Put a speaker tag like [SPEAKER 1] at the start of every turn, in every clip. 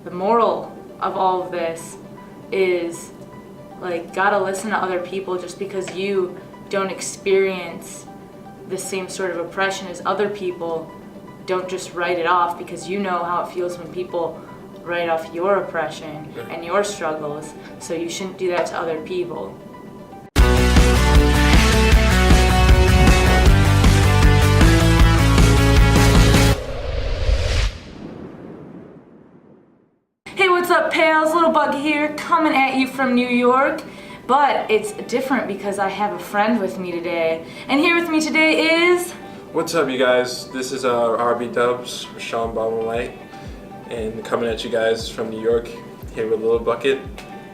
[SPEAKER 1] the moral of all of this is, like, gotta listen to other people. Just because you don't experience the same sort of oppression as other people, don't just write it off, because you know how it feels when people write off your oppression and your struggles, so you shouldn't do that to other people. Hey, what's up, pals? Little Bug here, coming at you from New York. But it's different because I have a friend with me today. And here with me today is...
[SPEAKER 2] What's up, you guys? This is RB Dubs, Sean Baumanway, and coming at you guys from New York, here with Little Bucket.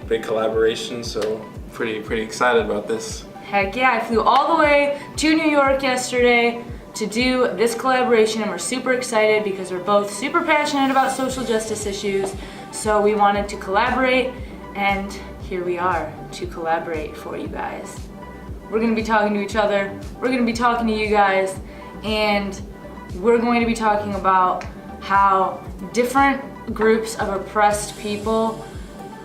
[SPEAKER 2] Big collaboration, so pretty excited about this.
[SPEAKER 1] Heck yeah, I flew all the way to New York yesterday to do this collaboration, and we're super excited because we're both super passionate about social justice issues. So we wanted to collaborate, and here we are to collaborate for you guys. We're gonna be talking to each other, we're gonna be talking to you guys, and we're going to be talking about how different groups of oppressed people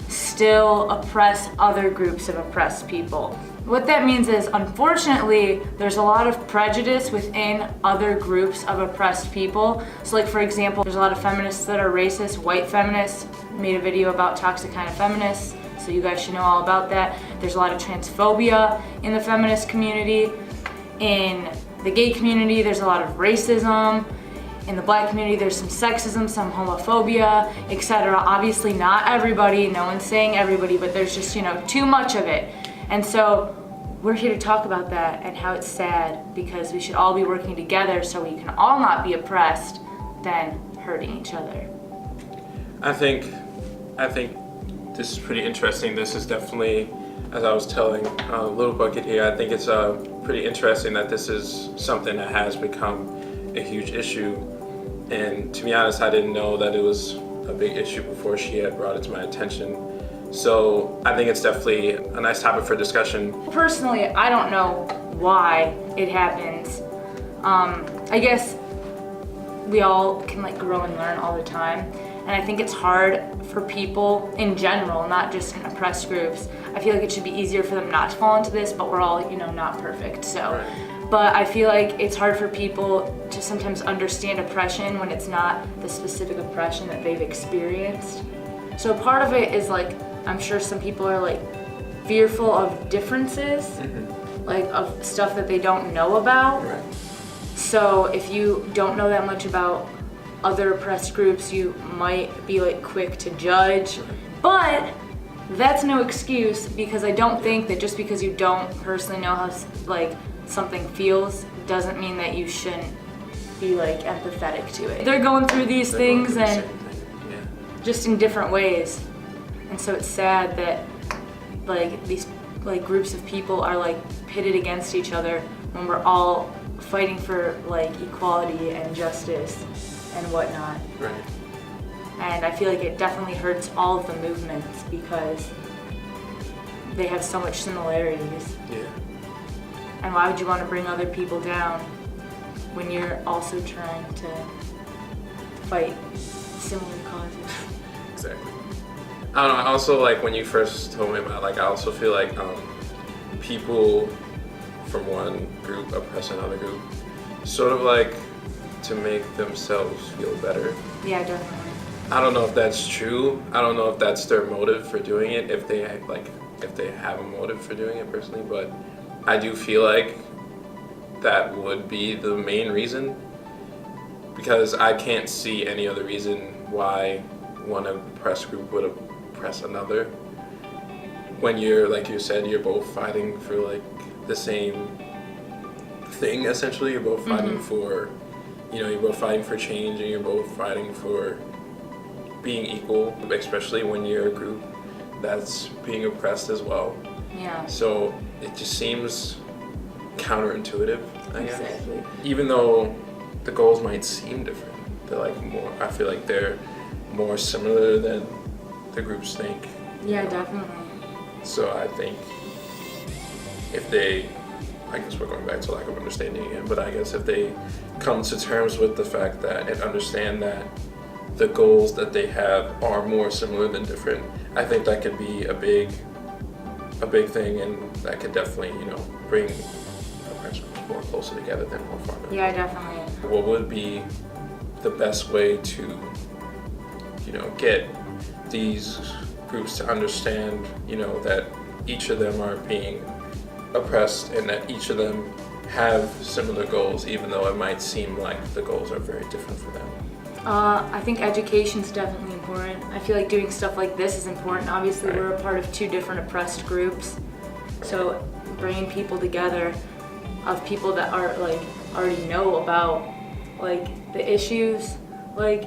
[SPEAKER 1] still oppress other groups of oppressed people. What that means is, unfortunately, there's a lot of prejudice within other groups of oppressed people. So, like, for example, there's a lot of feminists that are racist. White feminists made a video about toxic kind of feminists, so you guys should know all about that. There's a lot of transphobia in the feminist community. In the gay community, there's a lot of racism. In the black community, there's some sexism, some homophobia, etc. Obviously not everybody, no one's saying everybody, but there's just, too much of it. And so we're here to talk about that and how it's sad, because we should all be working together so we can all not be oppressed than hurting each other.
[SPEAKER 2] I think this is pretty interesting. This is definitely, as I was telling Little Bucket here, I think it's pretty interesting that this is something that has become a huge issue. And to be honest, I didn't know that it was a big issue before she had brought it to my attention. So I think it's definitely a nice topic for discussion. Personally,
[SPEAKER 1] I don't know why it happens. I guess we all can grow and learn all the time. And I think it's hard for people in general, not just in oppressed groups. I feel like it should be easier for them not to fall into this, but we're all, not perfect, so.
[SPEAKER 2] Right.
[SPEAKER 1] But I feel like it's hard for people to sometimes understand oppression when it's not the specific oppression that they've experienced. So part of it is I'm sure some people are fearful of differences, of stuff that they don't know about.
[SPEAKER 2] Right.
[SPEAKER 1] So if you don't know that much about other oppressed groups, you might be quick to judge. But that's no excuse, because I don't think that just because you don't personally know how something feels doesn't mean that you shouldn't be empathetic to it. They're going through these things and just in different ways. And so it's sad that these groups of people are pitted against each other when we're all fighting for equality and justice and whatnot.
[SPEAKER 2] Right.
[SPEAKER 1] And I feel like it definitely hurts all of the movements because they have so much similarities.
[SPEAKER 2] Yeah.
[SPEAKER 1] And why would you want to bring other people down when you're also trying to fight similar causes?
[SPEAKER 2] Exactly. I don't know, I also when you first told me about I also feel people from one group oppress another group, sort of to make themselves feel better.
[SPEAKER 1] Yeah, definitely.
[SPEAKER 2] I don't know if that's true. I don't know if that's their motive for doing it, if they have a motive for doing it personally, but I do feel like that would be the main reason, because I can't see any other reason why one oppressed group would oppress another. When you're, like you said, you're both fighting for the same thing, essentially. You're both fighting for, you're both fighting for change, and you're both fighting for being equal, especially when you're a group that's being oppressed as well.
[SPEAKER 1] Yeah.
[SPEAKER 2] So it just seems counterintuitive, I guess.
[SPEAKER 1] Exactly.
[SPEAKER 2] Even though the goals might seem different, they're more, I feel like they're more similar than the groups think.
[SPEAKER 1] Yeah, definitely.
[SPEAKER 2] So I think if they, I guess we're going back to lack of understanding again, but I guess if they come to terms with the fact that and understand that the goals that they have are more similar than different. I think that could be a big thing, and that could definitely, bring oppressed groups more closer together than more farther.
[SPEAKER 1] Yeah, definitely.
[SPEAKER 2] What would be the best way to, get these groups to understand, that each of them are being oppressed and that each of them have similar goals, even though it might seem like the goals are very different for them?
[SPEAKER 1] I think education's definitely important. I feel like doing stuff like this is important. Obviously,
[SPEAKER 2] Right.
[SPEAKER 1] we're a part of two different oppressed groups, so bringing people together of people that are like already know about like the issues, like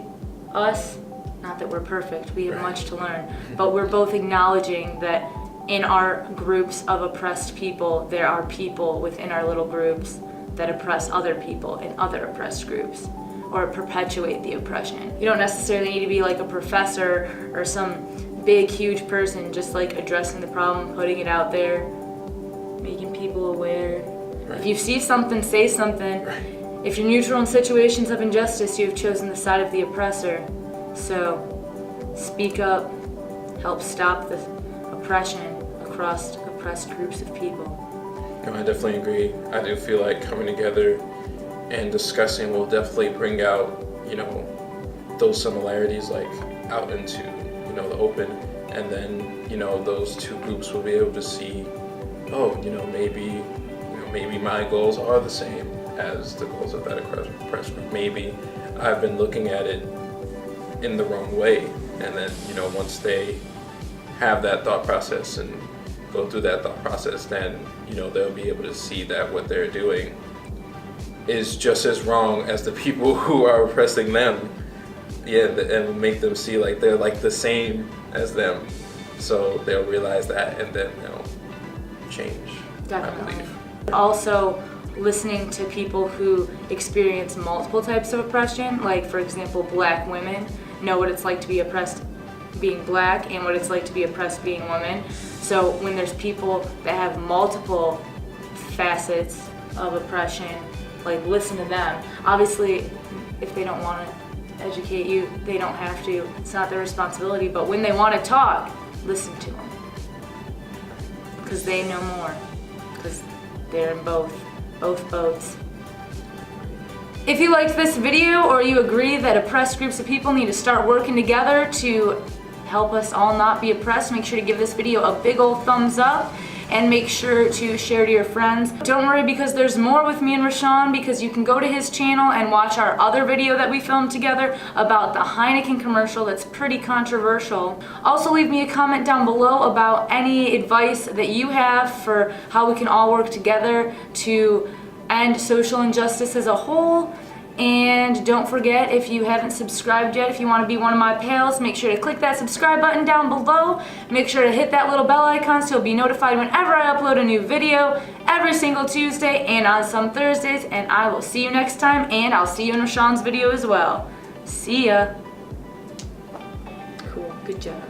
[SPEAKER 1] us. Not that we're perfect, we have
[SPEAKER 2] Right.
[SPEAKER 1] much to learn, but we're both acknowledging that in our groups of oppressed people, there are people within our little groups that oppress other people in other oppressed groups, or perpetuate the oppression. You don't necessarily need to be like a professor or some big, huge person, just like addressing the problem, putting it out there, making people aware.
[SPEAKER 2] Right.
[SPEAKER 1] If you see something, say something.
[SPEAKER 2] Right.
[SPEAKER 1] If you're neutral in situations of injustice, you have chosen the side of the oppressor. So speak up, help stop the oppression across oppressed groups of people.
[SPEAKER 2] No, I definitely agree. I do feel like coming together and discussing will definitely bring out, those similarities like out into, the open, and then, those two groups will be able to see, maybe my goals are the same as the goals of that oppressed group. Maybe I've been looking at it in the wrong way, and then, once they have that thought process and go through that thought process, then, they'll be able to see that what they're doing is just as wrong as the people who are oppressing them. Yeah, and make them see like they're like the same as them. So they'll realize that, and then they'll change,
[SPEAKER 1] Definitely.
[SPEAKER 2] I believe.
[SPEAKER 1] Also, listening to people who experience multiple types of oppression, like for example, Black women know what it's like to be oppressed being Black and what it's like to be oppressed being women. So when there's people that have multiple facets of oppression, like listen to them. Obviously, if they don't want to educate you, they don't have to. It's not their responsibility. But when they want to talk, listen to them, because they know more, because they're in both boats. If you liked this video, or you agree that oppressed groups of people need to start working together to help us all not be oppressed, make sure to give this video a big old thumbs up, and make sure to share to your friends. Don't worry, because there's more with me and Rashawn, because you can go to his channel and watch our other video that we filmed together about the Heineken commercial that's pretty controversial. Also, leave me a comment down below about any advice that you have for how we can all work together to end social injustice as a whole. And don't forget, if you haven't subscribed yet, if you want to be one of my pals, make sure to click that subscribe button down below. Make sure to hit that little bell icon so you'll be notified whenever I upload a new video every single Tuesday and on some Thursdays. And I will see you next time, and I'll see you in Rashawn's video as well. See ya. Cool, good job.